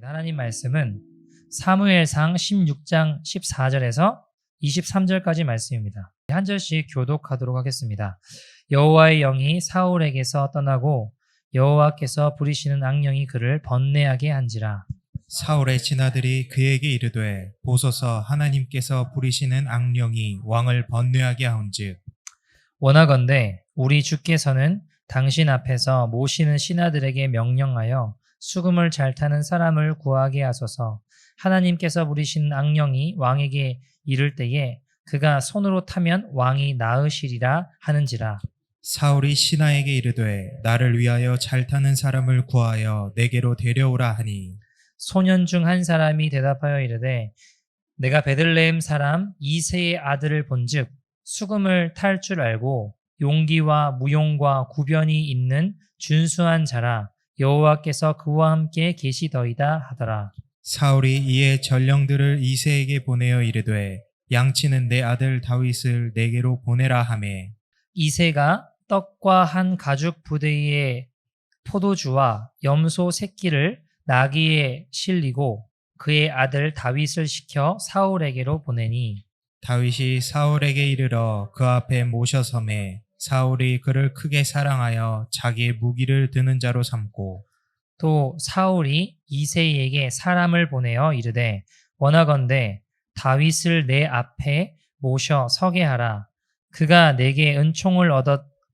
하나님 말씀은 사무엘상 16장 14절에서 23절까지 말씀입니다. 한 절씩 교독하도록 하겠습니다. 여호와의 영이 사울에게서 떠나고 여호와께서 부리시는 악령이 그를 번뇌하게 한지라. 사울의 진아들이 그에게 이르되 보소서 하나님께서 부리시는 악령이 왕을 번뇌하게 하온즉 원하건대 우리 주께서는 당신 앞에서 모시는 신하들에게 명령하여 수금을 잘 타는 사람을 구하게 하소서. 하나님께서 부리시는 악령이 왕에게 이를 때에 그가 손으로 타면 왕이 나으시리라 하는지라. 사울이 신하에게 이르되 나를 위하여 잘 타는 사람을 구하여 내게로 데려오라 하니 소년 중 한 사람이 대답하여 이르되 내가 베들레헴 사람 이새의 아들을 본즉 수금을 탈 줄 알고 용기와 무용과 구변이 있는 준수한 자라. 여호와께서 그와 함께 계시더이다 하더라. 사울이 이에 전령들을 이새에게 보내어 이르되 양치는 내 아들 다윗을 내게로 보내라 하매 이새가 떡과 한 가죽 부대의 포도주와 염소 새끼를 나귀에 실리고 그의 아들 다윗을 시켜 사울에게로 보내니 다윗이 사울에게 이르러 그 앞에 모셔섬에 사울이 그를 크게 사랑하여 자기의 무기를 드는 자로 삼고 또 사울이 이새에게 사람을 보내어 이르되 원하건대 다윗을 내 앞에 모셔 서게 하라. 그가 내게 은총을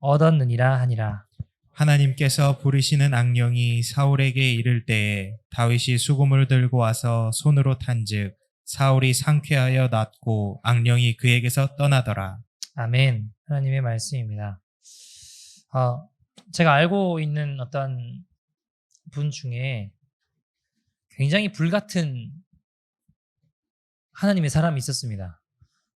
얻었느니라 하니라. 하나님께서 부리시는 악령이 사울에게 이를 때에 다윗이 수금을 들고 와서 손으로 탄즉 사울이 상쾌하여 낫고 악령이 그에게서 떠나더라. 아멘. 하나님의 말씀입니다. 제가 알고 있는 어떤 분 중에 굉장히 불같은 하나님의 사람이 있었습니다.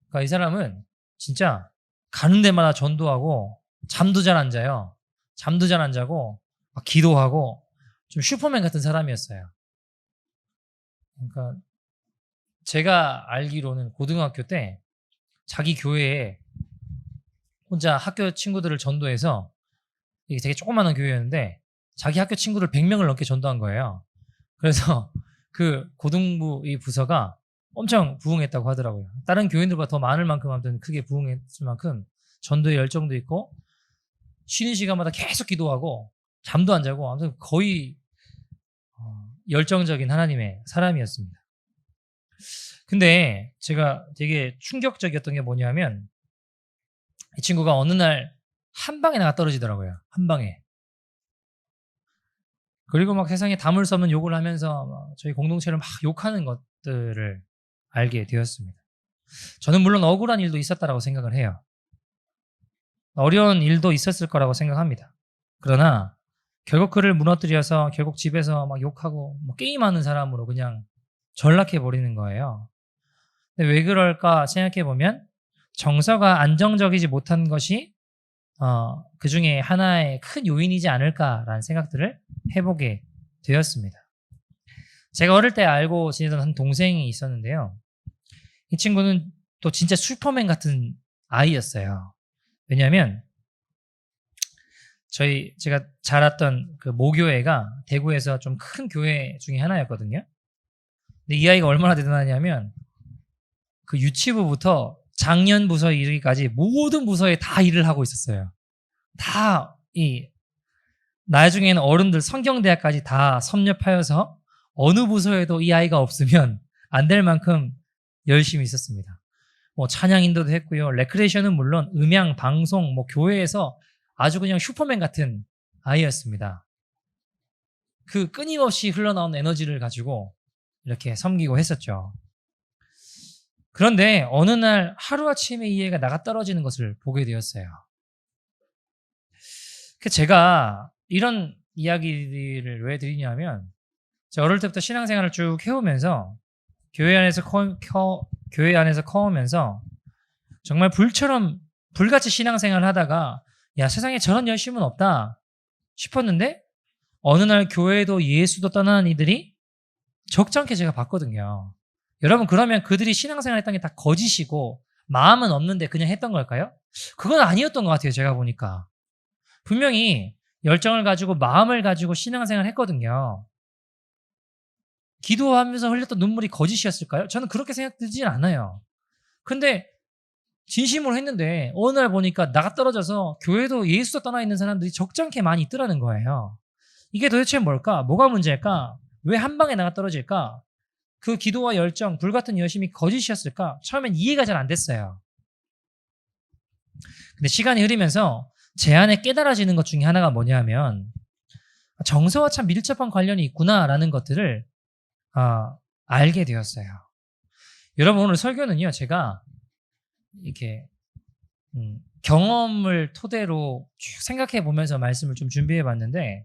그러니까 이 사람은 진짜 가는 데마다 전도하고 잠도 잘 안 자요. 잠도 잘 안 자고 막 기도하고 좀 슈퍼맨 같은 사람이었어요. 그러니까 제가 알기로는 고등학교 때 자기 교회에 혼자 학교 친구들을 전도해서 이게 되게 조그마한 교회였는데 자기 학교 친구들 100명을 넘게 전도한 거예요. 그래서 그 고등부 이 부서가 엄청 부흥했다고 하더라고요. 다른 교인들보다 더 많을 만큼 아무튼 크게 부흥했을 만큼 전도의 열정도 있고 쉬는 시간마다 계속 기도하고 잠도 안 자고 아무튼 거의 열정적인 하나님의 사람이었습니다. 근데 제가 되게 충격적이었던 게 뭐냐면 이 친구가 어느 날 한 방에 나가 떨어지더라고요. 한 방에. 그리고 막 세상에 담을 수 없는 욕을 하면서 막 저희 공동체를 막 욕하는 것들을 알게 되었습니다. 저는 물론 억울한 일도 있었다라고 생각을 해요. 어려운 일도 있었을 거라고 생각합니다. 그러나 결국 그를 무너뜨려서 결국 집에서 막 욕하고 뭐 게임하는 사람으로 그냥 전락해버리는 거예요. 근데 왜 그럴까 생각해보면 정서가 안정적이지 못한 것이 그 중에 하나의 큰 요인이지 않을까라는 생각들을 해보게 되었습니다. 제가 어릴 때 알고 지내던 한 동생이 있었는데요. 이 친구는 또 진짜 슈퍼맨 같은 아이였어요. 왜냐하면 제가 자랐던 그 모교회가 대구에서 좀 큰 교회 중에 하나였거든요. 근데 이 아이가 얼마나 대단하냐면 그 유치부부터 작년 부서에 이르기까지 모든 부서에 다 일을 하고 있었어요. 다 나중에는 어른들 성경대학까지 다 섭렵하여서 어느 부서에도 이 아이가 없으면 안 될 만큼 열심히 있었습니다. 뭐 찬양 인도도 했고요. 레크레이션은 물론 음향, 방송, 뭐 교회에서 아주 그냥 슈퍼맨 같은 아이였습니다. 그 끊임없이 흘러나온 에너지를 가지고 이렇게 섬기고 했었죠. 그런데 어느 날 하루아침에 이 애가 나가 떨어지는 것을 보게 되었어요. 제가 이런 이야기를 왜 드리냐면 제가 어릴 때부터 신앙생활을 쭉 해오면서 교회 안에서 커오면서 정말 불같이 신앙생활을 하다가 야 세상에 저런 열심은 없다 싶었는데 어느 날 교회도 예수도 떠나는 이들이 적잖게 제가 봤거든요. 여러분 그러면 그들이 신앙생활 했던 게 다 거짓이고 마음은 없는데 그냥 했던 걸까요? 그건 아니었던 것 같아요. 제가 보니까 분명히 열정을 가지고 마음을 가지고 신앙생활 했거든요. 기도하면서 흘렸던 눈물이 거짓이었을까요? 저는 그렇게 생각되진 않아요. 근데 진심으로 했는데 어느 날 보니까 나가 떨어져서 교회도 예수도 떠나 있는 사람들이 적잖게 많이 있더라는 거예요. 이게 도대체 뭘까? 뭐가 문제일까? 왜 한 방에 나가 떨어질까? 그 기도와 열정, 불같은 열심이 거짓이었을까? 처음엔 이해가 잘 안 됐어요. 근데 시간이 흐르면서 제 안에 깨달아지는 것 중에 하나가 뭐냐면 정서와 참 밀접한 관련이 있구나라는 것들을 알게 되었어요. 여러분 오늘 설교는요, 제가 이렇게 경험을 토대로 쭉 생각해 보면서 말씀을 좀 준비해 봤는데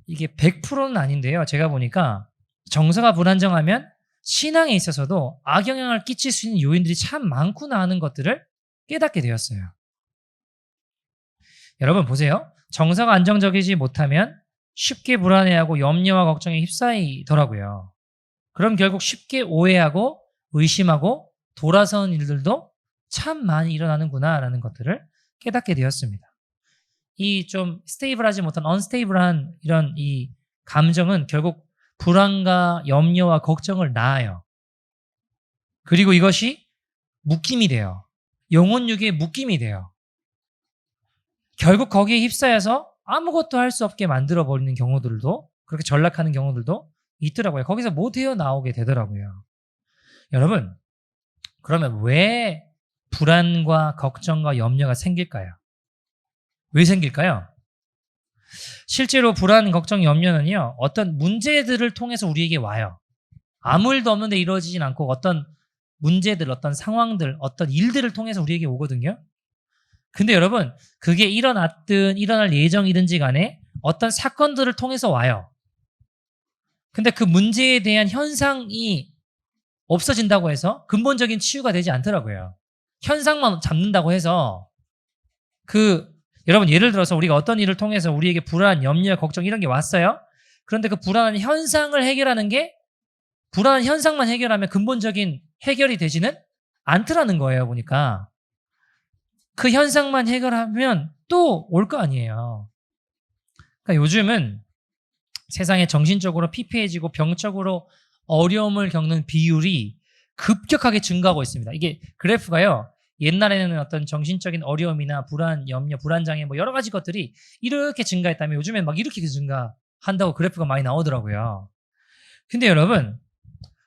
이게 100%는 아닌데요. 제가 보니까 정서가 불안정하면 신앙에 있어서도 악영향을 끼칠 수 있는 요인들이 참 많구나 하는 것들을 깨닫게 되었어요. 여러분 보세요. 정서가 안정적이지 못하면 쉽게 불안해하고 염려와 걱정에 휩싸이더라고요. 그럼 결국 쉽게 오해하고 의심하고 돌아서는 일들도 참 많이 일어나는구나라는 것들을 깨닫게 되었습니다. 이 좀 스테이블하지 못한 언스테이블한 이런 이 감정은 결국 불안과 염려와 걱정을 낳아요. 그리고 이것이 묶임이 돼요. 영혼육의 묶임이 돼요. 결국 거기에 휩싸여서 아무것도 할 수 없게 만들어버리는 경우들도, 그렇게 전락하는 경우들도 있더라고요. 거기서 못 헤어나오게 되더라고요. 여러분, 그러면 왜 불안과 걱정과 염려가 생길까요? 왜 생길까요? 실제로 불안, 걱정, 염려는요, 어떤 문제들을 통해서 우리에게 와요. 아무 일도 없는데 이루어지진 않고 어떤 문제들, 어떤 상황들, 어떤 일들을 통해서 우리에게 오거든요. 근데 여러분, 그게 일어났든 일어날 예정이든지 간에 어떤 사건들을 통해서 와요. 근데 그 문제에 대한 현상이 없어진다고 해서 근본적인 치유가 되지 않더라고요. 현상만 잡는다고 해서 여러분 예를 들어서 우리가 어떤 일을 통해서 우리에게 불안, 염려, 걱정 이런 게 왔어요. 그런데 그 불안한 현상을 해결하는 게 불안한 현상만 해결하면 근본적인 해결이 되지는 않더라는 거예요. 보니까 그 현상만 해결하면 또 올 거 아니에요. 그러니까 요즘은 세상에 정신적으로 피폐해지고 병적으로 어려움을 겪는 비율이 급격하게 증가하고 있습니다. 이게 그래프가요. 옛날에는 어떤 정신적인 어려움이나 불안, 염려, 불안장애 뭐 여러 가지 것들이 이렇게 증가했다면 요즘엔 막 이렇게 증가한다고 그래프가 많이 나오더라고요. 근데 여러분,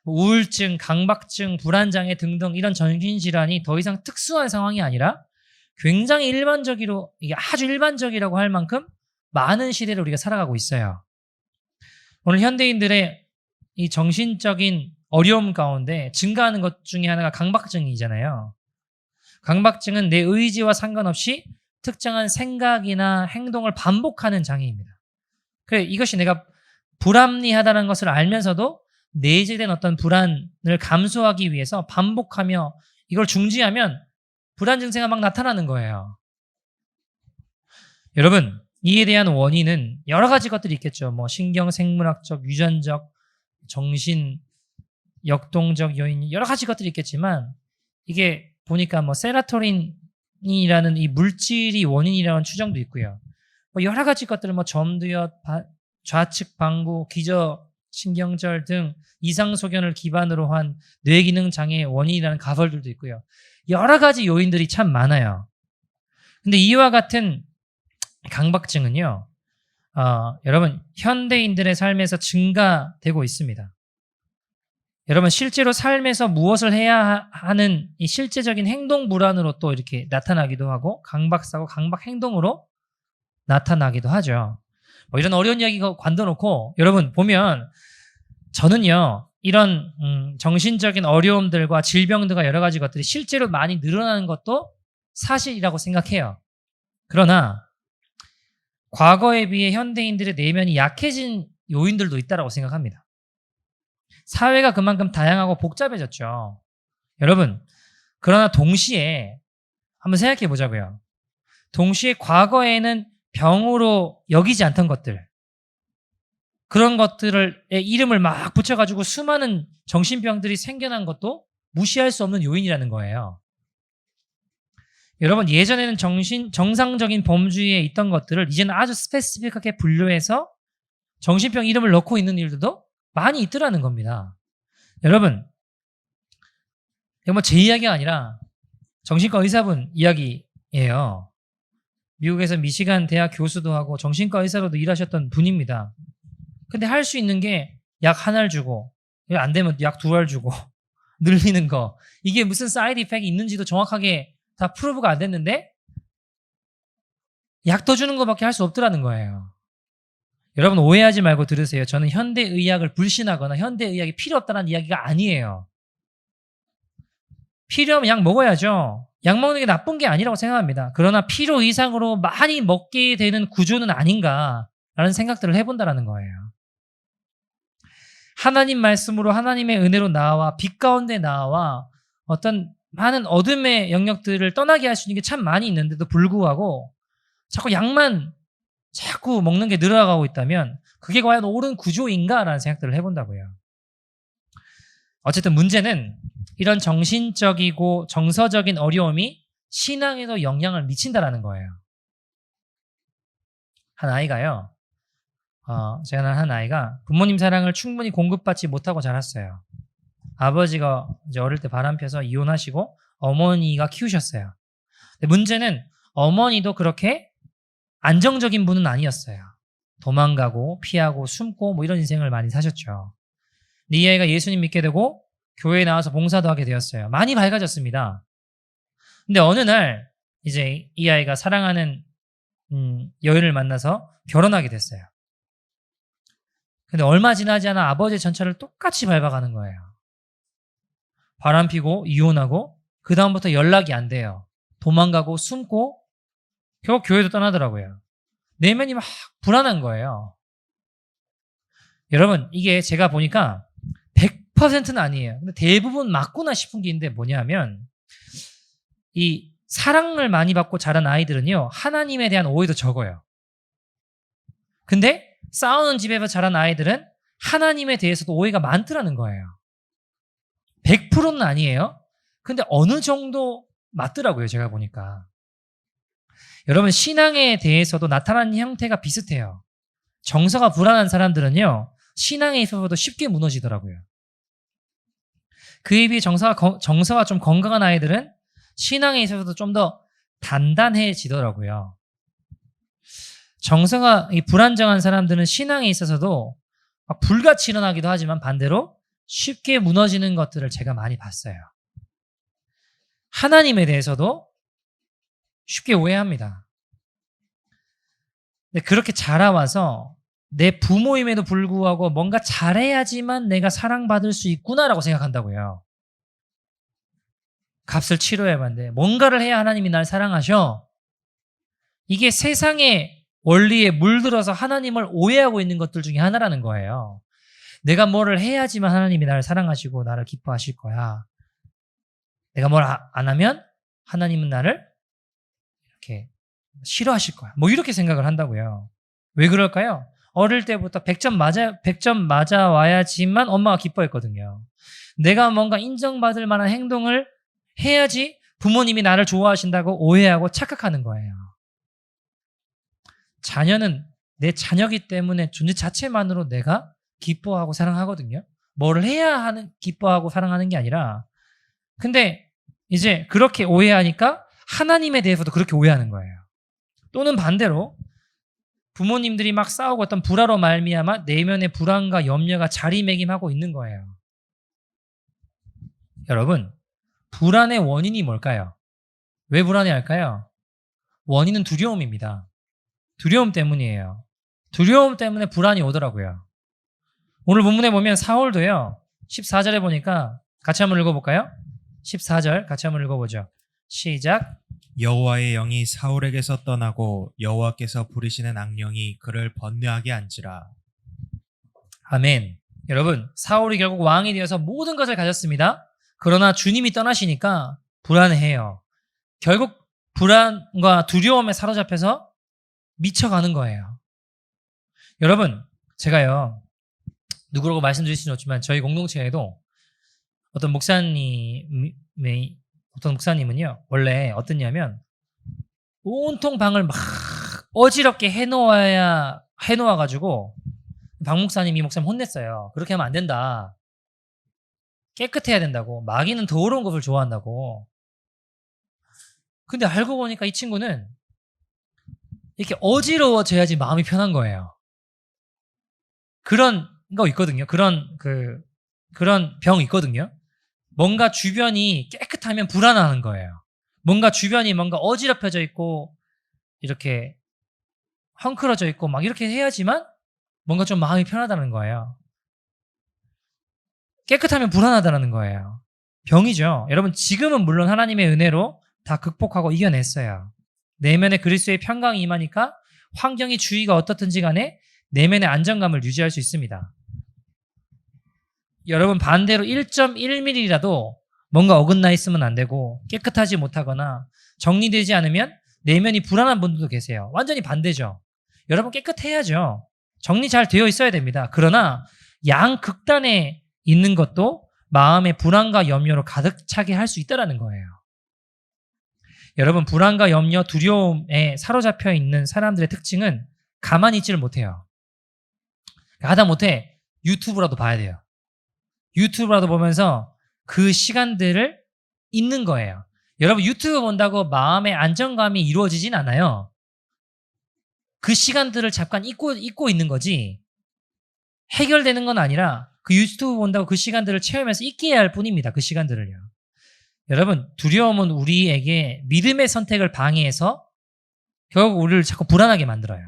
우울증, 강박증, 불안장애 등등 이런 정신질환이 더 이상 특수한 상황이 아니라 굉장히 일반적으로, 이게 아주 일반적이라고 할 만큼 많은 시대를 우리가 살아가고 있어요. 오늘 현대인들의 이 정신적인 어려움 가운데 증가하는 것 중에 하나가 강박증이잖아요. 강박증은 내 의지와 상관없이 특정한 생각이나 행동을 반복하는 장애입니다. 그래, 이것이 내가 불합리하다는 것을 알면서도 내재된 어떤 불안을 감수하기 위해서 반복하며 이걸 중지하면 불안 증세가 막 나타나는 거예요. 여러분, 이에 대한 원인은 여러 가지 것들이 있겠죠. 뭐 신경, 생물학적, 유전적, 정신, 역동적 요인 여러 가지 것들이 있겠지만 이게 보니까 뭐 세라토닌이라는 이 물질이 원인이라는 추정도 있고요. 뭐 여러 가지 것들을 뭐 점두엽, 좌측 방구, 기저 신경절 등 이상 소견을 기반으로 한 뇌기능 장애의 원인이라는 가설들도 있고요. 여러 가지 요인들이 참 많아요. 근데 이와 같은 강박증은요, 여러분 현대인들의 삶에서 증가되고 있습니다. 여러분 실제로 삶에서 무엇을 해야 하는 이 실제적인 행동 불안으로 또 이렇게 나타나기도 하고 강박사고 강박행동으로 나타나기도 하죠. 뭐 이런 어려운 이야기 관둬놓고 여러분 보면 저는요 이런 정신적인 어려움들과 질병들과 여러 가지 것들이 실제로 많이 늘어나는 것도 사실이라고 생각해요. 그러나 과거에 비해 현대인들의 내면이 약해진 요인들도 있다고 생각합니다. 사회가 그만큼 다양하고 복잡해졌죠. 여러분, 그러나 동시에 한번 생각해 보자고요. 동시에 과거에는 병으로 여기지 않던 것들, 그런 것들의 이름을 막 붙여가지고 수많은 정신병들이 생겨난 것도 무시할 수 없는 요인이라는 거예요. 여러분, 예전에는 정상적인 범주에 있던 것들을 이제는 아주 스페시픽하게 분류해서 정신병 이름을 넣고 있는 일들도 많이 있더라는 겁니다. 여러분, 이거 뭐 제 이야기가 아니라 정신과 의사분 이야기예요. 미국에서 미시간 대학 교수도 하고 정신과 의사로도 일하셨던 분입니다. 근데 할 수 있는 게 약 하나를 주고, 안 되면 약 두 알 주고, 늘리는 거. 이게 무슨 사이드 이펙이 있는지도 정확하게 다 프루브가 안 됐는데, 약 더 주는 것밖에 할 수 없더라는 거예요. 여러분 오해하지 말고 들으세요. 저는 현대의학을 불신하거나 현대의학이 필요 없다는 이야기가 아니에요. 필요하면 약 먹어야죠. 약 먹는 게 나쁜 게 아니라고 생각합니다. 그러나 필요 이상으로 많이 먹게 되는 구조는 아닌가라는 생각들을 해본다라는 거예요. 하나님 말씀으로 하나님의 은혜로 나와 빛 가운데 나와 어떤 많은 어둠의 영역들을 떠나게 할 수 있는 게 참 많이 있는데도 불구하고 자꾸 약만 자꾸 먹는 게 늘어가고 있다면 그게 과연 옳은 구조인가라는 생각들을 해본다고요. 어쨌든 문제는 이런 정신적이고 정서적인 어려움이 신앙에도 영향을 미친다라는 거예요. 한 아이가요. 제가 아는 한 아이가 부모님 사랑을 충분히 공급받지 못하고 자랐어요. 아버지가 이제 어릴 때 바람 펴서 이혼하시고 어머니가 키우셨어요. 근데 문제는 어머니도 그렇게 안정적인 분은 아니었어요. 도망가고 피하고 숨고 뭐 이런 인생을 많이 사셨죠. 근데 이 아이가 예수님 믿게 되고 교회에 나와서 봉사도 하게 되었어요. 많이 밝아졌습니다. 근데 어느 날 이제 이 아이가 사랑하는 여인을 만나서 결혼하게 됐어요. 근데 얼마 지나지 않아 아버지의 전철을 똑같이 밟아가는 거예요. 바람 피고 이혼하고 그 다음부터 연락이 안 돼요. 도망가고 숨고 결국 교회도 떠나더라고요. 내면이 막 불안한 거예요. 여러분 이게 제가 보니까 100%는 아니에요. 근데 대부분 맞구나 싶은 게 있는데 뭐냐면 이 사랑을 많이 받고 자란 아이들은요. 하나님에 대한 오해도 적어요. 근데 싸우는 집에서 자란 아이들은 하나님에 대해서도 오해가 많더라는 거예요. 100%는 아니에요. 근데 어느 정도 맞더라고요. 제가 보니까. 여러분 신앙에 대해서도 나타나는 형태가 비슷해요. 정서가 불안한 사람들은요. 신앙에 있어서도 쉽게 무너지더라고요. 그에 비해 정서가 좀 건강한 아이들은 신앙에 있어서도 좀 더 단단해지더라고요. 정서가 불안정한 사람들은 신앙에 있어서도 막 불같이 일어나기도 하지만 반대로 쉽게 무너지는 것들을 제가 많이 봤어요. 하나님에 대해서도 쉽게 오해합니다. 근데 그렇게 자라와서 내 부모임에도 불구하고 뭔가 잘해야지만 내가 사랑받을 수 있구나라고 생각한다고요. 값을 치러야만 돼. 뭔가를 해야 하나님이 날 사랑하셔. 이게 세상의 원리에 물들어서 하나님을 오해하고 있는 것들 중에 하나라는 거예요. 내가 뭐를 해야지만 하나님이 나를 사랑하시고 나를 기뻐하실 거야. 내가 뭘 안 하면 하나님은 나를 이렇게 싫어하실 거야. 뭐 이렇게 생각을 한다고요. 왜 그럴까요? 어릴 때부터 100점 맞아 와야지만 엄마가 기뻐했거든요. 내가 뭔가 인정받을 만한 행동을 해야지 부모님이 나를 좋아하신다고 오해하고 착각하는 거예요. 자녀는 내 자녀이기 때문에 존재 자체만으로 내가 기뻐하고 사랑하거든요. 뭐를 해야 기뻐하고 사랑하는 게 아니라 근데 이제 그렇게 오해하니까 하나님에 대해서도 그렇게 오해하는 거예요. 또는 반대로 부모님들이 막 싸우고 어떤 불화로 말미암아 내면의 불안과 염려가 자리매김하고 있는 거예요. 여러분, 불안의 원인이 뭘까요? 왜 불안해할까요? 원인은 두려움입니다. 두려움 때문이에요. 두려움 때문에 불안이 오더라고요. 오늘 본문에 보면 사울도요. 14절에 보니까 같이 한번 읽어볼까요? 14절 같이 한번 읽어보죠. 시작. 여호와의 영이 사울에게서 떠나고 여호와께서 부리시는 악령이 그를 번뇌하게 한지라. 아멘. 여러분, 사울이 결국 왕이 되어서 모든 것을 가졌습니다. 그러나 주님이 떠나시니까 불안해해요. 결국 불안과 두려움에 사로잡혀서 미쳐가는 거예요. 여러분, 제가요, 누구라고 말씀드릴 수는 없지만 저희 공동체에도 어떤 목사님은요, 원래 어떻냐면 온통 방을 막 어지럽게 해놓아가지고 박 목사님, 이 목사님 혼냈어요. 그렇게 하면 안 된다. 깨끗해야 된다고. 마귀는 더러운 것을 좋아한다고. 근데 알고 보니까 이 친구는 이렇게 어지러워져야지 마음이 편한 거예요. 그런 거 있거든요. 그런 병 있거든요. 뭔가 주변이 깨끗하면 불안하는 거예요. 뭔가 주변이 뭔가 어지럽혀져 있고 이렇게 헝클어져 있고 막 이렇게 해야지만 뭔가 좀 마음이 편하다는 거예요. 깨끗하면 불안하다는 거예요. 병이죠. 여러분 지금은 물론 하나님의 은혜로 다 극복하고 이겨냈어요. 내면에 그리스도의 평강이 임하니까 환경이 주위가 어떻든지 간에 내면의 안정감을 유지할 수 있습니다. 여러분 반대로 1.1mm라도 뭔가 어긋나 있으면 안 되고 깨끗하지 못하거나 정리되지 않으면 내면이 불안한 분들도 계세요. 완전히 반대죠. 여러분 깨끗해야죠. 정리 잘 되어 있어야 됩니다. 그러나 양극단에 있는 것도 마음의 불안과 염려로 가득 차게 할 수 있다는 거예요. 여러분 불안과 염려, 두려움에 사로잡혀 있는 사람들의 특징은 가만히 있지를 못해요. 하다못해 유튜브라도 봐야 돼요. 유튜브라도 보면서 그 시간들을 잊는 거예요. 여러분 유튜브 본다고 마음의 안정감이 이루어지진 않아요. 그 시간들을 잠깐 잊고 있는 거지 해결되는 건 아니라 그 유튜브 본다고 그 시간들을 채우면서 잊게 해야 할 뿐입니다. 그 시간들을요. 여러분 두려움은 우리에게 믿음의 선택을 방해해서 결국 우리를 자꾸 불안하게 만들어요.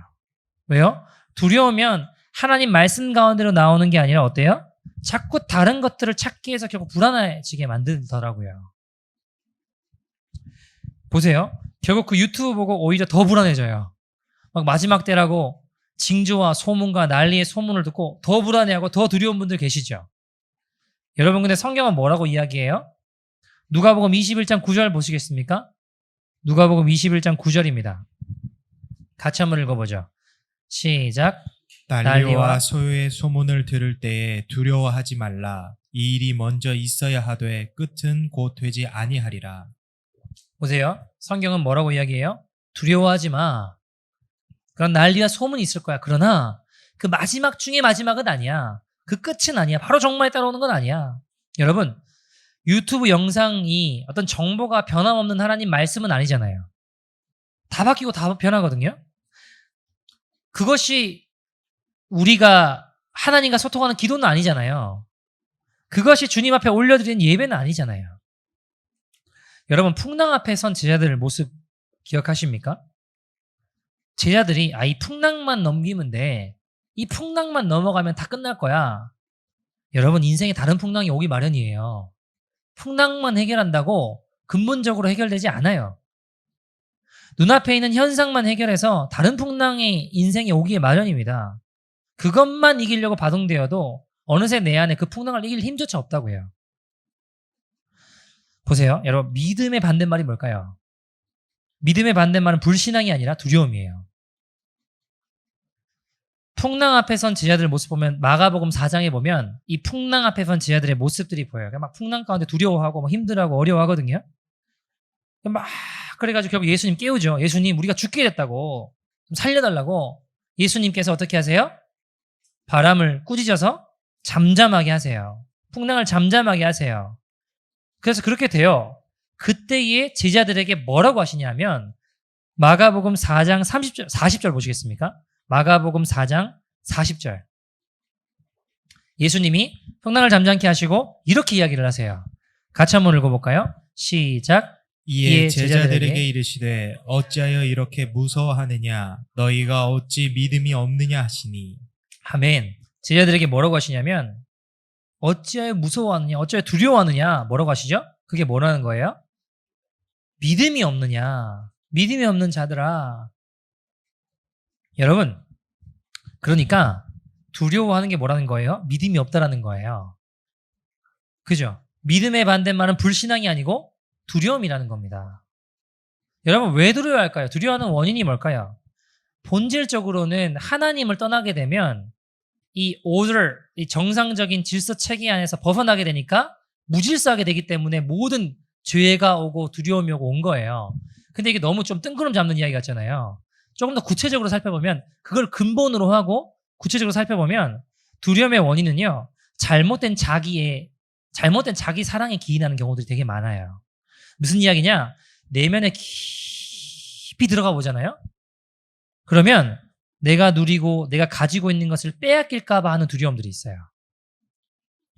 왜요? 두려우면 하나님 말씀 가운데로 나오는 게 아니라 어때요? 자꾸 다른 것들을 찾기 위해서 결국 불안해지게 만들더라고요. 보세요. 결국 그 유튜브 보고 오히려 더 불안해져요. 막 마지막 때라고 징조와 소문과 난리의 소문을 듣고 더 불안해하고 더 두려운 분들 계시죠. 여러분 근데 성경은 뭐라고 이야기해요? 누가복음 21장 9절 보시겠습니까? 누가복음 21장 9절입니다. 같이 한번 읽어보죠. 시작. 난리와 소요의 소문을 들을 때에 두려워하지 말라. 이 일이 먼저 있어야 하되 끝은 곧 되지 아니하리라. 보세요. 성경은 뭐라고 이야기해요? 두려워하지 마. 그런 난리와 소문이 있을 거야. 그러나 그 마지막 중에 마지막은 아니야. 그 끝은 아니야. 바로 정말에 따라오는 건 아니야. 여러분 유튜브 영상이 어떤 정보가 변함없는 하나님 말씀은 아니잖아요. 다 바뀌고 다 변하거든요. 그것이 우리가 하나님과 소통하는 기도는 아니잖아요. 그것이 주님 앞에 올려드리는 예배는 아니잖아요. 여러분 풍랑 앞에 선 제자들의 모습 기억하십니까? 제자들이 이 풍랑만 넘기면 돼. 이 풍랑만 넘어가면 다 끝날 거야. 여러분 인생에 다른 풍랑이 오기 마련이에요. 풍랑만 해결한다고 근본적으로 해결되지 않아요. 눈앞에 있는 현상만 해결해서 다른 풍랑이 인생에 오기에 마련입니다. 그것만 이기려고 바동되어도 어느새 내 안에 그 풍랑을 이길 힘조차 없다고요. 보세요. 여러분 믿음의 반대말이 뭘까요? 믿음의 반대말은 불신앙이 아니라 두려움이에요. 풍랑 앞에 선 제자들 모습 보면 마가복음 4장에 보면 이 풍랑 앞에 선 제자들의 모습들이 보여요. 막 풍랑 가운데 두려워하고 막 힘들어하고 어려워하거든요. 막 그래가지고 결국 예수님 깨우죠. 예수님 우리가 죽게 됐다고 좀 살려달라고. 예수님께서 어떻게 하세요? 바람을 꾸짖어서 잠잠하게 하세요. 풍랑을 잠잠하게 하세요. 그래서 그렇게 돼요. 그때의 제자들에게 뭐라고 하시냐면 마가복음 4장 40절 보시겠습니까? 마가복음 4장 40절. 예수님이 풍랑을 잠잠케 하시고 이렇게 이야기를 하세요. 같이 한번 읽어볼까요? 시작. 이에 제자들에게 이르시되 어찌하여 이렇게 무서워하느냐 너희가 어찌 믿음이 없느냐 하시니. 아멘. 제자들에게 뭐라고 하시냐면 어찌하여 무서워하느냐 어찌하여 두려워하느냐 뭐라고 하시죠? 그게 뭐라는 거예요? 믿음이 없느냐 믿음이 없는 자들아. 여러분 그러니까 두려워하는 게 뭐라는 거예요? 믿음이 없다라는 거예요. 그죠? 믿음의 반대말은 불신앙이 아니고 두려움이라는 겁니다. 여러분 왜 두려워할까요? 두려워하는 원인이 뭘까요? 본질적으로는 하나님을 떠나게 되면 이 order, 이 정상적인 질서 체계 안에서 벗어나게 되니까 무질서하게 되기 때문에 모든 죄가 오고 두려움이 오고 온 거예요. 근데 이게 너무 좀 뜬구름 잡는 이야기 같잖아요. 조금 더 구체적으로 살펴보면 그걸 근본으로 하고 구체적으로 살펴보면 두려움의 원인은요. 잘못된 자기 사랑에 기인하는 경우들이 되게 많아요. 무슨 이야기냐? 내면에 깊이 들어가 보잖아요. 그러면 내가 누리고 내가 가지고 있는 것을 빼앗길까 봐 하는 두려움들이 있어요.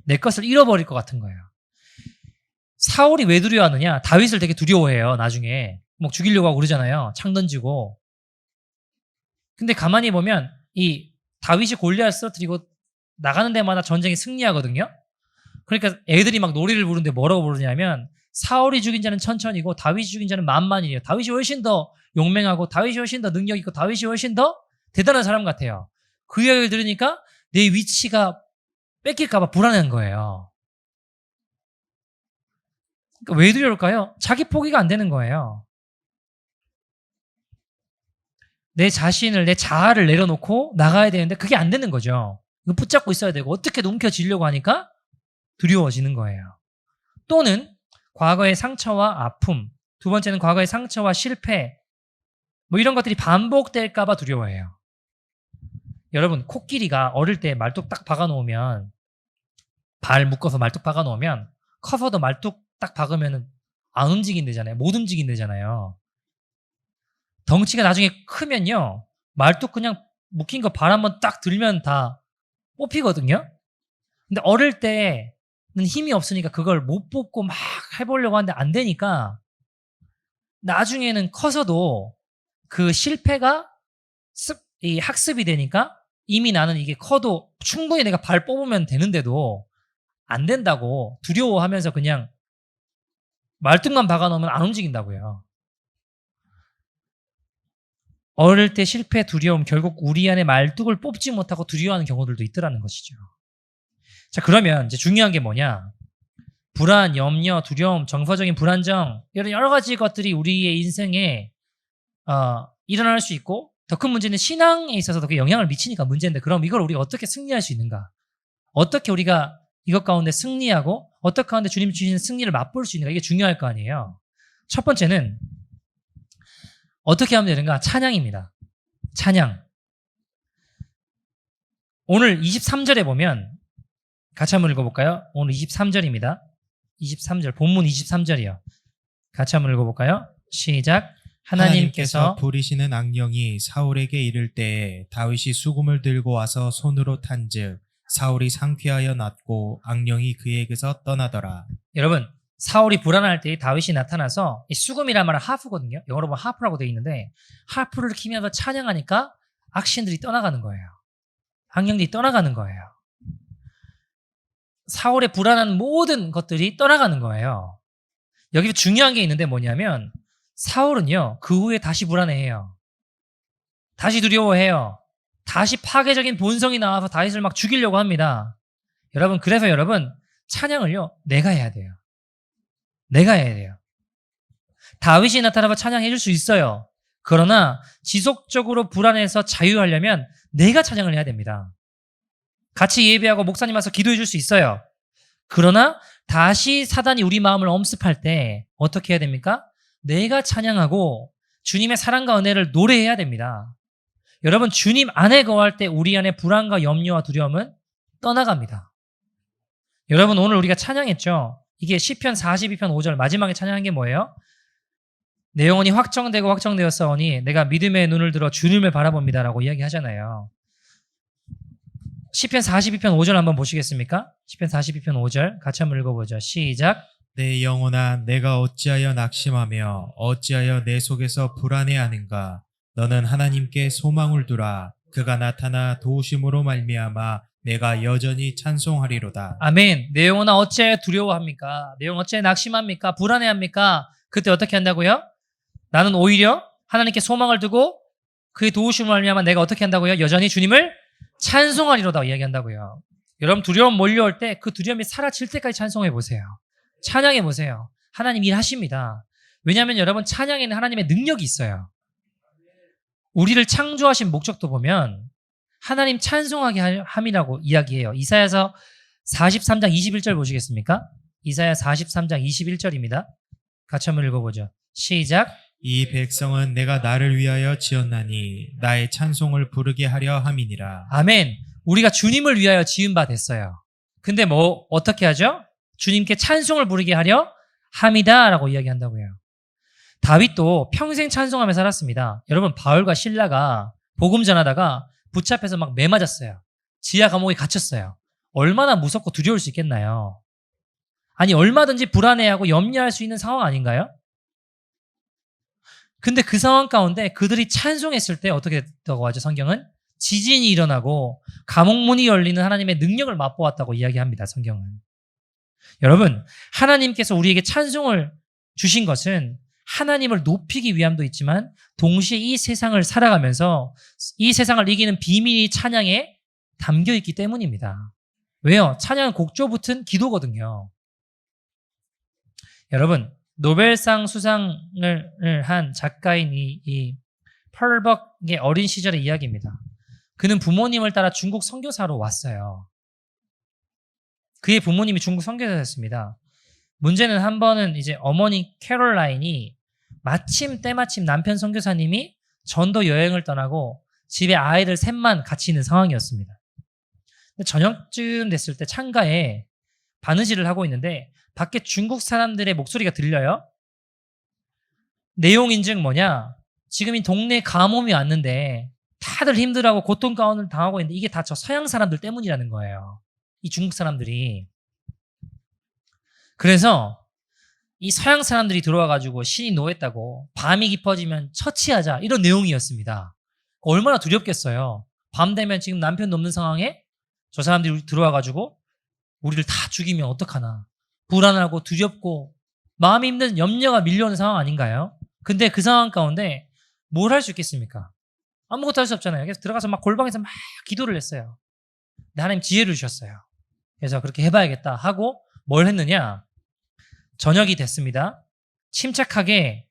내 것을 잃어버릴 것 같은 거예요. 사울이 왜 두려워하느냐? 다윗을 되게 두려워해요. 나중에 뭐 죽이려고 하고 그러잖아요. 창 던지고. 근데 가만히 보면 이 다윗이 골리앗을 쓰러뜨리고 나가는 데마다 전쟁에 승리하거든요. 그러니까 애들이 막 노래를 부르는데 뭐라고 부르냐면 사울이 죽인 자는 천천히고 다윗이 죽인 자는 만만이에요. 다윗이 훨씬 더 용맹하고 다윗이 훨씬 더 능력 있고 다윗이 훨씬 더 대단한 사람 같아요. 그 이야기를 들으니까 내 위치가 뺏길까 봐 불안한 거예요. 그러니까 왜 두려울까요? 자기 포기가 안 되는 거예요. 내 자신을, 내 자아를 내려놓고 나가야 되는데 그게 안 되는 거죠. 이거 붙잡고 있어야 되고 어떻게 움켜쥐려고 하니까 두려워지는 거예요. 또는 과거의 상처와 아픔, 두 번째는 과거의 상처와 실패, 뭐 이런 것들이 반복될까 봐 두려워해요. 여러분, 코끼리가 어릴 때 말뚝 딱 박아놓으면, 발 묶어서 말뚝 박아놓으면 커서도 말뚝 딱 박으면 안 움직인대잖아요. 못 움직인대잖아요. 덩치가 나중에 크면요, 말뚝 그냥 묶인 거 발 한번 딱 들면 다 뽑히거든요. 근데 어릴 때는 힘이 없으니까 그걸 못 뽑고 막 해보려고 하는데 안 되니까 나중에는 커서도 그 실패가 이 학습이 되니까 이미 나는 이게 커도 충분히 내가 발 뽑으면 되는데도 안 된다고 두려워하면서 그냥 말뚝만 박아놓으면 안 움직인다고요. 어릴 때 실패, 두려움, 결국 우리 안에 말뚝을 뽑지 못하고 두려워하는 경우들도 있더라는 것이죠. 자, 그러면 이제 중요한 게 뭐냐? 불안, 염려, 두려움, 정서적인 불안정, 이런 여러 가지 것들이 우리의 인생에 일어날 수 있고, 더 큰 문제는 신앙에 있어서도 그게 영향을 미치니까 문제인데, 그럼 이걸 우리가 어떻게 승리할 수 있는가? 어떻게 우리가 이것 가운데 승리하고, 어떻게 가운데 주님 주시는 승리를 맛볼 수 있는가? 이게 중요할 거 아니에요. 첫 번째는 어떻게 하면 되는가? 찬양입니다. 찬양. 오늘 23절에 보면 같이 한번 읽어볼까요? 오늘 23절입니다. 23절, 본문 23절이요. 같이 한번 읽어볼까요? 시작. 하나님께서 부리시는 악령이 사울에게 이를 때에 다윗이 수금을 들고 와서 손으로 탄즉 사울이 상쾌하여 낫고 악령이 그에게서 떠나더라. 여러분, 사울이 불안할 때 다윗이 나타나서 이 수금이란 말은 하프거든요. 영어로 보면 하프라고 되어 있는데 하프를 키면서 찬양하니까 악신들이 떠나가는 거예요. 악령들이 떠나가는 거예요. 사울의 불안한 모든 것들이 떠나가는 거예요. 여기 중요한 게 있는데 뭐냐면 사울은요, 그 후에 다시 불안해해요. 다시 두려워해요. 다시 파괴적인 본성이 나와서 다윗을 막 죽이려고 합니다. 여러분, 그래서 여러분, 찬양을요, 내가 해야 돼요. 내가 해야 돼요. 다윗이 나타나서 찬양해 줄 수 있어요. 그러나 지속적으로 불안해서 자유하려면 내가 찬양을 해야 됩니다. 같이 예배하고 목사님 와서 기도해 줄 수 있어요. 그러나 다시 사단이 우리 마음을 엄습할 때 어떻게 해야 됩니까? 내가 찬양하고 주님의 사랑과 은혜를 노래해야 됩니다. 여러분, 주님 안에 거할 때 우리 안에 불안과 염려와 두려움은 떠나갑니다. 여러분, 오늘 우리가 찬양했죠? 이게 시편 42편 5절 마지막에 찬양한 게 뭐예요? 내 영혼이 확정되고 확정되었사오니 내가 믿음의 눈을 들어 주님을 바라봅니다 라고 이야기하잖아요. 시편 42편 5절 한번 보시겠습니까? 시편 42편 5절 같이 한번 읽어보죠. 시작. 내 영혼아 내가 어찌하여 낙심하며 어찌하여 내 속에서 불안해하는가? 너는 하나님께 소망을 두라. 그가 나타나 도우심으로 말미암아 내가 여전히 찬송하리로다. 아멘. 내 영혼아 어찌하여 두려워합니까? 내 영혼 어찌하여 낙심합니까? 불안해합니까? 그때 어떻게 한다고요? 나는 오히려 하나님께 소망을 두고 그의 도우심을 말미암아 내가 어떻게 한다고요? 여전히 주님을 찬송하리로다 이야기한다고요. 여러분, 두려움 몰려올 때 그 두려움이 사라질 때까지 찬송해 보세요. 찬양해 보세요. 하나님 일하십니다. 왜냐하면 여러분, 찬양에는 하나님의 능력이 있어요. 우리를 창조하신 목적도 보면 하나님 찬송하게 함이라고 이야기해요. 이사야서 43장 21절 보시겠습니까? 이사야 43장 21절입니다. 같이 한번 읽어보죠. 시작. 이 백성은 내가 나를 위하여 지었나니 나의 찬송을 부르게 하려 함이니라. 아멘. 우리가 주님을 위하여 지은 바 됐어요. 근데 어떻게 하죠? 주님께 찬송을 부르게 하려 함이다 라고 이야기한다고요. 다윗도 평생 찬송하며 살았습니다. 여러분, 바울과 실라가 복음 전하다가 붙잡혀서 막 매맞았어요. 지하 감옥에 갇혔어요. 얼마나 무섭고 두려울 수 있겠나요? 아니, 얼마든지 불안해하고 염려할 수 있는 상황 아닌가요? 근데 그 상황 가운데 그들이 찬송했을 때 어떻게 됐다고 하죠? 성경은 지진이 일어나고 감옥문이 열리는 하나님의 능력을 맛보았다고 이야기합니다. 성경은. 여러분, 하나님께서 우리에게 찬송을 주신 것은 하나님을 높이기 위함도 있지만 동시에 이 세상을 살아가면서 이 세상을 이기는 비밀이 찬양에 담겨 있기 때문입니다. 왜요? 찬양은 곡조 붙은 기도거든요. 여러분, 노벨상 수상을 한 작가인 이 펄벅의 어린 시절의 이야기입니다. 그는 부모님을 따라 중국 선교사로 왔어요. 그의 부모님이 중국 선교사였습니다. 문제는 한 번은 이제 어머니 캐롤라인이 때마침 남편 선교사님이 전도 여행을 떠나고 집에 아이들 셋만 같이 있는 상황이었습니다. 근데 저녁쯤 됐을 때 창가에 바느질을 하고 있는데 밖에 중국 사람들의 목소리가 들려요. 내용인즉 뭐냐? 지금 이 동네 가뭄이 왔는데 다들 힘들어하고 고통 가운을 당하고 있는데 이게 다 저 서양 사람들 때문이라는 거예요. 이 중국 사람들이. 그래서 이 서양 사람들이 들어와가지고 신이 노했다고 밤이 깊어지면 처치하자 이런 내용이었습니다. 얼마나 두렵겠어요. 밤 되면 지금 남편도 없는 상황에 저 사람들이 들어와가지고 우리를 다 죽이면 어떡하나. 불안하고 두렵고 마음이 힘든 염려가 밀려오는 상황 아닌가요? 근데 그 상황 가운데 뭘 할 수 있겠습니까? 아무것도 할 수 없잖아요. 그래서 들어가서 막 골방에서 막 기도를 했어요. 근데 하나님 지혜를 주셨어요. 그래서 그렇게 해봐야겠다 하고 뭘 했느냐? 저녁이 됐습니다. 침착하게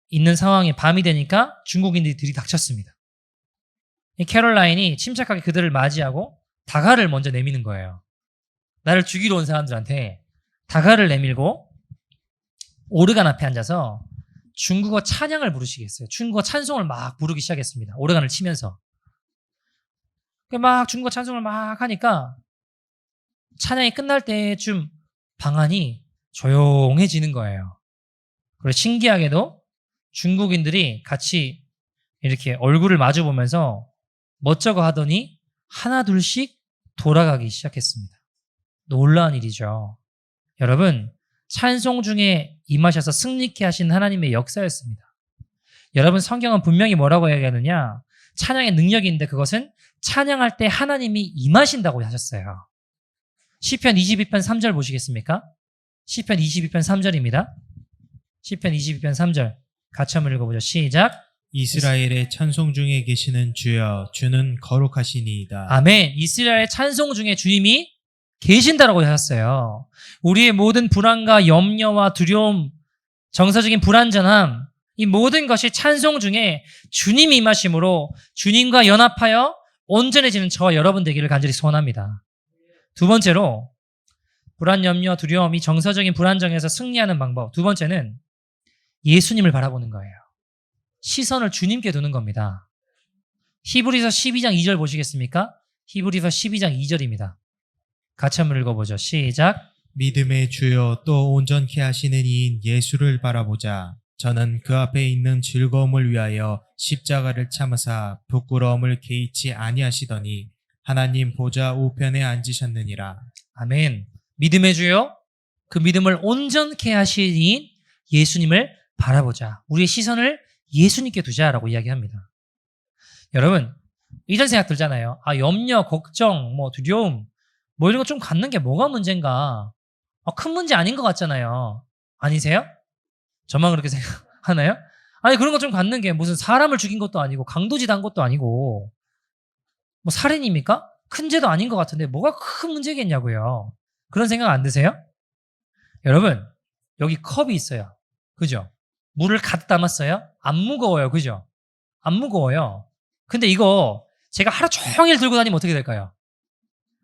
있는 상황에 밤이 되니까 중국인들이 들이닥쳤습니다. 이 캐롤라인이 침착하게 그들을 맞이하고 다가를 먼저 내미는 거예요. 나를 죽이러 온 사람들한테 다가를 내밀고 오르간 앞에 앉아서 중국어 찬양을 부르시겠어요. 중국어 찬송을 막 부르기 시작했습니다. 오르간을 치면서. 막 중국어 찬송을 막 하니까 찬양이 끝날 때쯤 방안이 조용해지는 거예요. 그리고 신기하게도 중국인들이 같이 이렇게 얼굴을 마주 보면서 멋쩍어 하더니 하나 둘씩 돌아가기 시작했습니다. 놀라운 일이죠. 여러분, 찬송 중에 임하셔서 승리케 하신 하나님의 역사였습니다. 여러분, 성경은 분명히 뭐라고 얘기하느냐? 찬양의 능력이 있는데 그것은 찬양할 때 하나님이 임하신다고 하셨어요. 시편 22편 3절 보시겠습니까? 시편 22편 3절입니다. 시편 22편 3절 같이 한번 읽어보죠. 시작. 이스라엘의 찬송 중에 계시는 주여, 주는 거룩하시니이다. 아멘. 이스라엘의 찬송 중에 주님이 계신다라고 하셨어요. 우리의 모든 불안과 염려와 두려움, 정서적인 불안전함, 이 모든 것이 찬송 중에 주님이 임하심으로 주님과 연합하여 온전해지는 저와 여러분 되기를 간절히 소원합니다. 두 번째로 불안, 염려, 두려움, 이 정서적인 불안정에서 승리하는 방법. 두 번째는 예수님을 바라보는 거예요. 시선을 주님께 두는 겁니다. 히브리서 12장 2절 보시겠습니까? 히브리서 12장 2절입니다. 같이 한번 읽어보죠. 시작. 믿음의 주여 또 온전케 하시는 이인 예수를 바라보자. 저는 그 앞에 있는 즐거움을 위하여 십자가를 참으사 부끄러움을 개의치 아니하시더니 하나님 보좌 우편에 앉으셨느니라. 아멘. 믿음의 주여, 그 믿음을 온전케 하시니 예수님을 바라보자. 우리의 시선을 예수님께 두자라고 이야기합니다. 여러분, 이런 생각 들잖아요. 염려, 걱정, 두려움, 이런 거 좀 갖는 게 뭐가 문제인가? 큰 문제 아닌 것 같잖아요. 아니세요? 저만 그렇게 생각하나요? 아니, 그런 거 좀 갖는 게 무슨 사람을 죽인 것도 아니고 강도짓 한 것도 아니고 살인입니까? 큰 죄도 아닌 것 같은데 뭐가 큰 문제겠냐고요. 그런 생각 안 드세요? 여러분, 여기 컵이 있어요. 그죠? 물을 가득 담았어요? 안 무거워요. 그죠? 안 무거워요. 근데 이거 제가 하루 종일 들고 다니면 어떻게 될까요?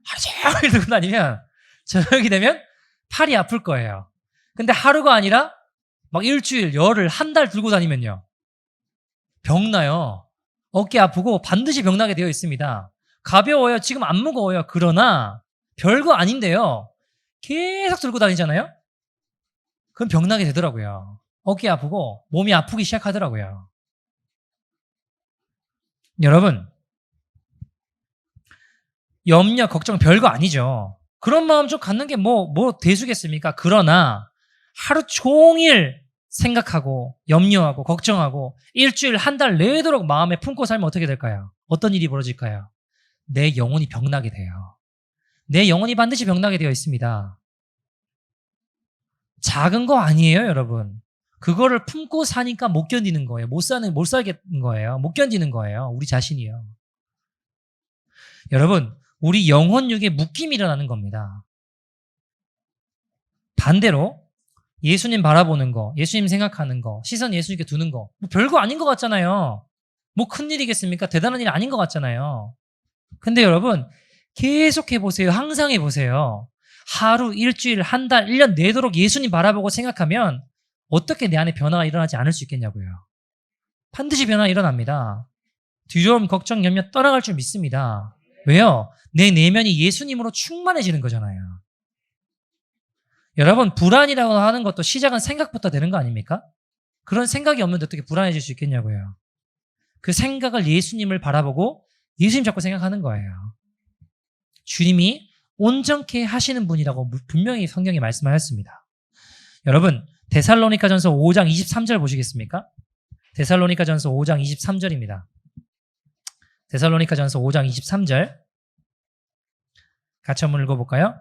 하루 종일 들고 다니면 저녁이 되면 팔이 아플 거예요. 근데 하루가 아니라 막 일주일, 열흘, 한 달 들고 다니면요. 병나요. 어깨 아프고 반드시 병나게 되어 있습니다. 가벼워요. 지금 안 무거워요. 그러나 별거 아닌데요. 계속 들고 다니잖아요. 그럼 병나게 되더라고요. 어깨 아프고 몸이 아프기 시작하더라고요. 여러분, 염려, 걱정 별거 아니죠. 그런 마음 좀 갖는 게 뭐 대수겠습니까? 그러나 하루 종일 생각하고 염려하고 걱정하고 일주일, 한 달 내도록 마음에 품고 살면 어떻게 될까요? 어떤 일이 벌어질까요? 내 영혼이 병나게 돼요. 내 영혼이 반드시 병나게 되어 있습니다. 작은 거 아니에요, 여러분. 그거를 품고 사니까 못 견디는 거예요. 못 살겠는 거예요. 못 견디는 거예요. 우리 자신이요. 여러분, 우리 영혼육에 묶임이 일어나는 겁니다. 반대로 예수님 바라보는 거, 예수님 생각하는 거, 시선 예수님께 두는 거, 뭐 별거 아닌 것 같잖아요. 뭐 큰일이겠습니까? 대단한 일 아닌 것 같잖아요. 근데 여러분, 계속 해보세요. 항상 해보세요. 하루, 일주일, 한 달, 1년 내도록 예수님 바라보고 생각하면 어떻게 내 안에 변화가 일어나지 않을 수 있겠냐고요. 반드시 변화가 일어납니다. 두려움, 걱정, 염려 떠나갈 줄 믿습니다. 왜요? 내 내면이 예수님으로 충만해지는 거잖아요. 여러분, 불안이라고 하는 것도 시작은 생각부터 되는 거 아닙니까? 그런 생각이 없는데 어떻게 불안해질 수 있겠냐고요. 그 생각을 예수님을 바라보고 예수님 잡고 생각하는 거예요. 주님이 온전케 하시는 분이라고 분명히 성경이 말씀하였습니다. 여러분, 데살로니가전서 5장 23절 보시겠습니까? 데살로니가전서 5장 23절입니다. 데살로니가전서 5장 23절 같이 한번 읽어볼까요?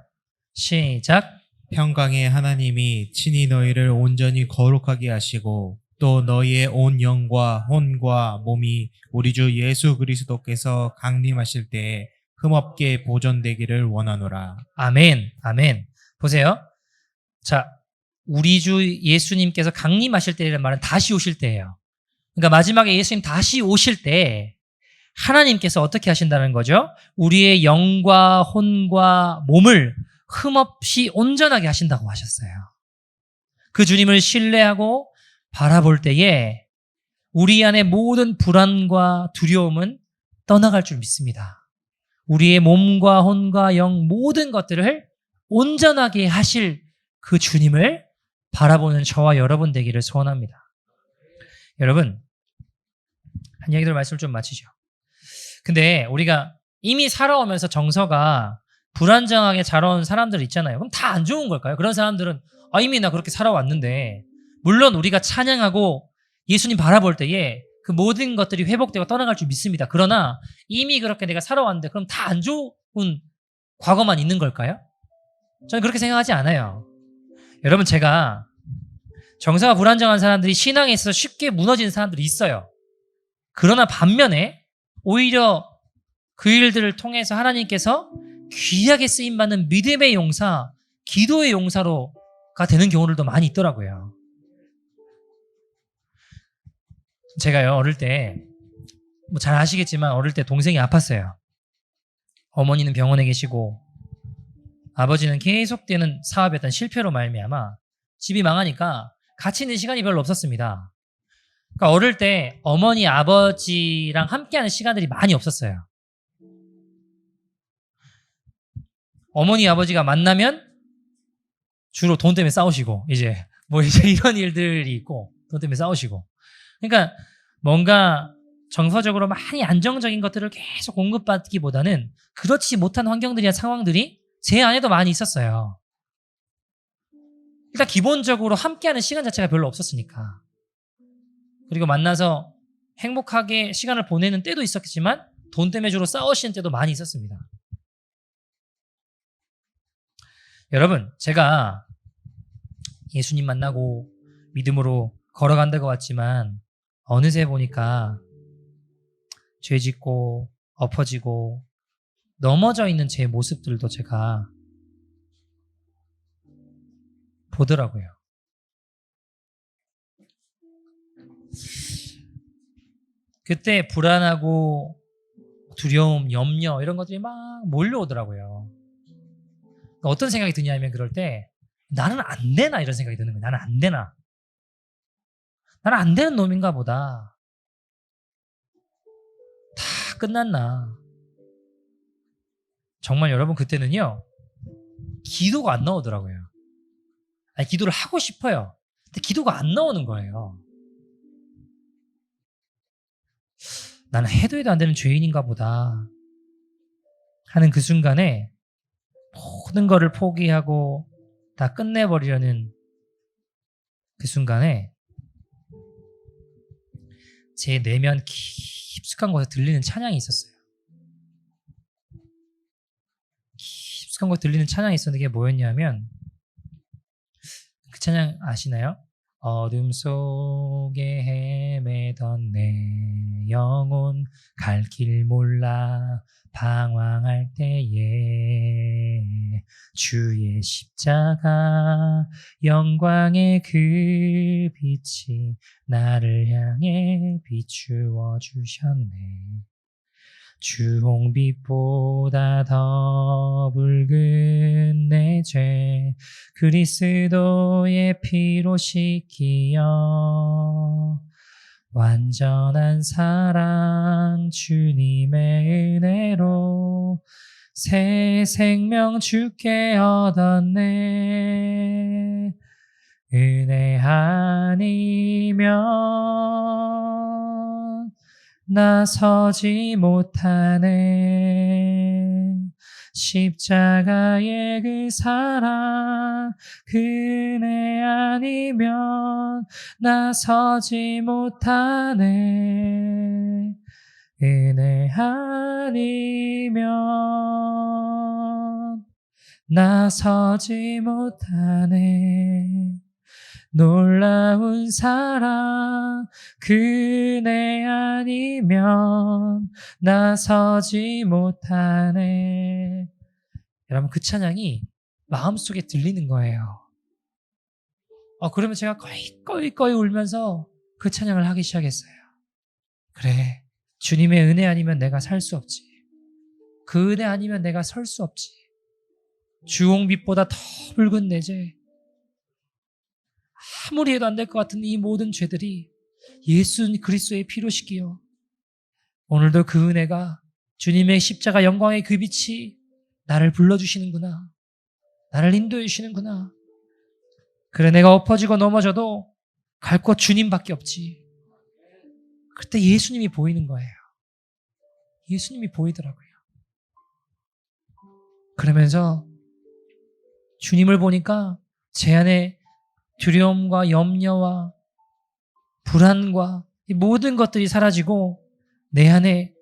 시작. 평강의 하나님이 친히 너희를 온전히 거룩하게 하시고 또 너희의 온 영과 혼과 몸이 우리 주 예수 그리스도께서 강림하실 때에 흠없게 보존되기를 원하노라. 아멘, 아멘. 보세요. 자, 우리 주 예수님께서 강림하실 때라는 말은 다시 오실 때예요. 그러니까 마지막에 예수님 다시 오실 때 하나님께서 어떻게 하신다는 거죠? 우리의 영과 혼과 몸을 흠없이 온전하게 하신다고 하셨어요. 그 주님을 신뢰하고 바라볼 때에 우리 안의 모든 불안과 두려움은 떠나갈 줄 믿습니다. 우리의 몸과 혼과 영 모든 것들을 온전하게 하실 그 주님을 바라보는 저와 여러분 되기를 소원합니다. 여러분, 한 얘기 들 말씀을 좀 마치죠. 근데 우리가 이미 살아오면서 정서가 불안정하게 자라온 사람들 있잖아요. 그럼 다 안 좋은 걸까요? 그런 사람들은 이미 나 그렇게 살아왔는데, 물론 우리가 찬양하고 예수님 바라볼 때에 그 모든 것들이 회복되고 떠나갈 줄 믿습니다. 그러나 이미 그렇게 내가 살아왔는데 그럼 다 안 좋은 과거만 있는 걸까요? 저는 그렇게 생각하지 않아요. 여러분, 제가 정서가 불안정한 사람들이 신앙에 있어서 쉽게 무너지는 사람들이 있어요. 그러나 반면에 오히려 그 일들을 통해서 하나님께서 귀하게 쓰임받는 믿음의 용사, 기도의 용사로가 되는 경우들도 많이 있더라고요. 제가요, 어릴 때, 뭐 잘 아시겠지만 어릴 때 동생이 아팠어요. 어머니는 병원에 계시고 아버지는 계속되는 사업의 어떤 실패로 말미암아 집이 망하니까 같이 있는 시간이 별로 없었습니다. 그러니까 어릴 때 어머니, 아버지랑 함께하는 시간들이 많이 없었어요. 어머니, 아버지가 만나면 주로 돈 때문에 싸우시고 이제 이런 일들이 있고 돈 때문에 싸우시고, 그러니까 뭔가 정서적으로 많이 안정적인 것들을 계속 공급받기보다는 그렇지 못한 환경들이나 상황들이 제 안에도 많이 있었어요. 일단 기본적으로 함께하는 시간 자체가 별로 없었으니까. 그리고 만나서 행복하게 시간을 보내는 때도 있었겠지만 돈 때문에 주로 싸우시는 때도 많이 있었습니다. 여러분, 제가 예수님 만나고 믿음으로 걸어간다고 왔지만 어느새 보니까 죄 짓고 엎어지고 넘어져 있는 제 모습들도 제가 보더라고요. 그때 불안하고 두려움, 염려 이런 것들이 막 몰려오더라고요. 어떤 생각이 드냐면 그럴 때 나는 안 되나 이런 생각이 드는 거예요. 나는 안 되나. 나는 안 되는 놈인가 보다. 다 끝났나. 정말 여러분 그때는요. 기도가 안 나오더라고요. 아니, 기도를 하고 싶어요. 근데 기도가 안 나오는 거예요. 나는 해도 해도 안 되는 죄인인가 보다 하는 그 순간에 모든 거를 포기하고 다 끝내버리려는 그 순간에 제 내면 깊숙한 곳에 들리는 찬양이 있었어요. 깊숙한 곳에 들리는 찬양이 있었는데 그게 뭐였냐면 그 찬양 아시나요? 어둠 속에 헤매던 내 영혼 갈 길 몰라 방황할 때에 주의 십자가 영광의 그 빛이 나를 향해 비추어 주셨네. 주홍빛보다 더 붉은 내 죄 그리스도의 피로 씻기어 완전한 사랑 주님의 은혜로 새 생명 주께 얻었네. 은혜 아니면 나서지 못하네. 십자가의 그 사랑 그 은혜 아니면 나서지 못하네. 은혜 아니면 나서지 못하네. 놀라운 사랑 그 은혜 아니면 나서지 못하네. 여러분 그 찬양이 마음속에 들리는 거예요. 그러면 제가 꺼이꺼이 울면서 그 찬양을 하기 시작했어요. 그래, 주님의 은혜 아니면 내가 살 수 없지. 그 은혜 아니면 내가 설 수 없지. 주홍빛보다 더 붉은 내 죄, 아무리 해도 안 될 것 같은 이 모든 죄들이 예수 그리스도의 피로 씻기어 오늘도 그 은혜가 주님의 십자가 영광의 그 빛이 나를 불러주시는구나. 나를 인도해 주시는구나. 그래, 내가 엎어지고 넘어져도 갈 곳 주님밖에 없지. 그때 예수님이 보이는 거예요. 예수님이 보이더라고요. 그러면서 주님을 보니까 제 안에 두려움과 염려와 불안과 이 모든 것들이 사라지고 내 안에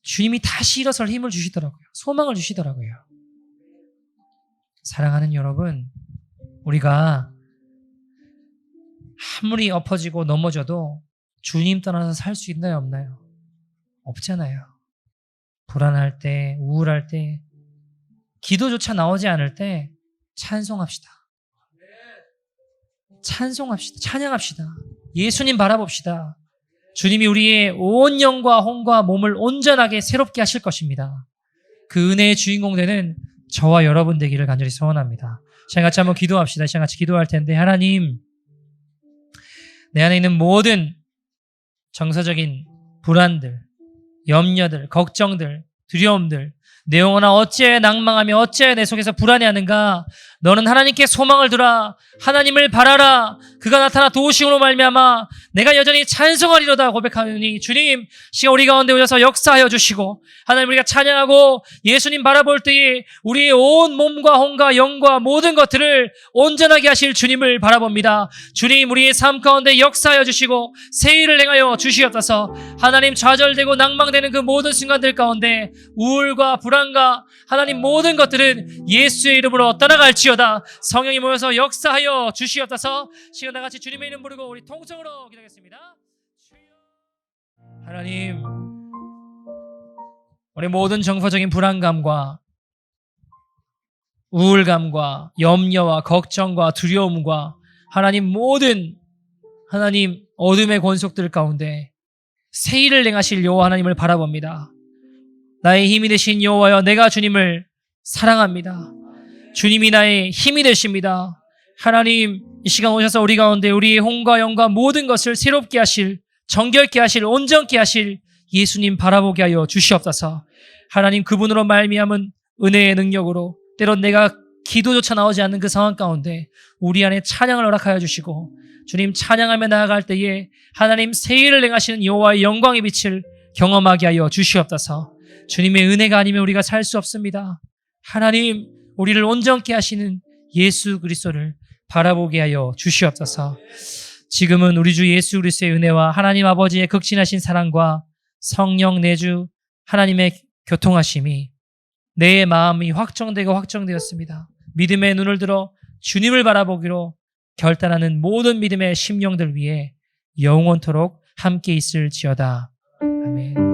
주님이 다시 일어설 힘을 주시더라고요. 소망을 주시더라고요. 사랑하는 여러분, 우리가 아무리 엎어지고 넘어져도 주님 떠나서 살 수 있나요, 없나요? 없잖아요. 불안할 때, 우울할 때, 기도조차 나오지 않을 때 찬송합시다. 찬송합시다. 찬양합시다. 예수님 바라봅시다. 주님이 우리의 온 영과 혼과 몸을 온전하게 새롭게 하실 것입니다. 그 은혜의 주인공 되는 저와 여러분 되기를 간절히 소원합니다. 시간 같이 한번 기도합시다. 시간 같이 기도할 텐데, 하나님, 내 안에 있는 모든 정서적인 불안들, 염려들, 걱정들, 두려움들, 내 영혼아 어찌해 낭망하며 어찌해 내 속에서 불안해하는가? 너는 하나님께 소망을 두라. 하나님을 바라라. 그가 나타나 도우심으로 말미암아 내가 여전히 찬송하리로다 고백하노니, 주님, 시간 우리 가운데 오셔서 역사하여 주시고, 하나님, 우리가 찬양하고 예수님 바라볼 때에 우리의 온 몸과 혼과 영과 모든 것들을 온전하게 하실 주님을 바라봅니다. 주님, 우리의 삶 가운데 역사하여 주시고 새 일을 행하여 주시옵소서. 하나님, 좌절되고 낭망되는 그 모든 순간들 가운데 우울과 불안과 하나님 모든 것들은 예수의 이름으로 떠나갈지어다. 성령이 모여서 역사하여 주시옵소서. 시간 다 같이 주님의 이름 부르고 우리 통성으로 기도하겠습니다. 하나님, 우리 모든 정서적인 불안감과 우울감과 염려와 걱정과 두려움과 하나님 모든 하나님 어둠의 권속들 가운데 새 일을 행하실 여호와 하나님을 바라봅니다. 나의 힘이 되신 여호와여, 내가 주님을 사랑합니다. 주님이 나의 힘이 되십니다. 하나님, 이 시간 오셔서 우리 가운데 우리의 혼과 영과 모든 것을 새롭게 하실, 정결케 하실, 온전케 하실 예수님 바라보게 하여 주시옵소서. 하나님, 그분으로 말미암은 은혜의 능력으로 때론 내가 기도조차 나오지 않는 그 상황 가운데 우리 안에 찬양을 허락하여 주시고, 주님 찬양하며 나아갈 때에 하나님 새 일을 행하시는 여호와의 영광의 빛을 경험하게 하여 주시옵소서. 주님의 은혜가 아니면 우리가 살 수 없습니다. 하나님, 우리를 온전케 하시는 예수 그리스도를 바라보게 하여 주시옵소서. 지금은 우리 주 예수 그리스도의 은혜와 하나님 아버지의 극진하신 사랑과 성령 내주 하나님의 교통하심이 내 마음이 확정되고 확정되었습니다. 믿음의 눈을 들어 주님을 바라보기로 결단하는 모든 믿음의 심령들 위해 영원토록 함께 있을지어다. 아멘.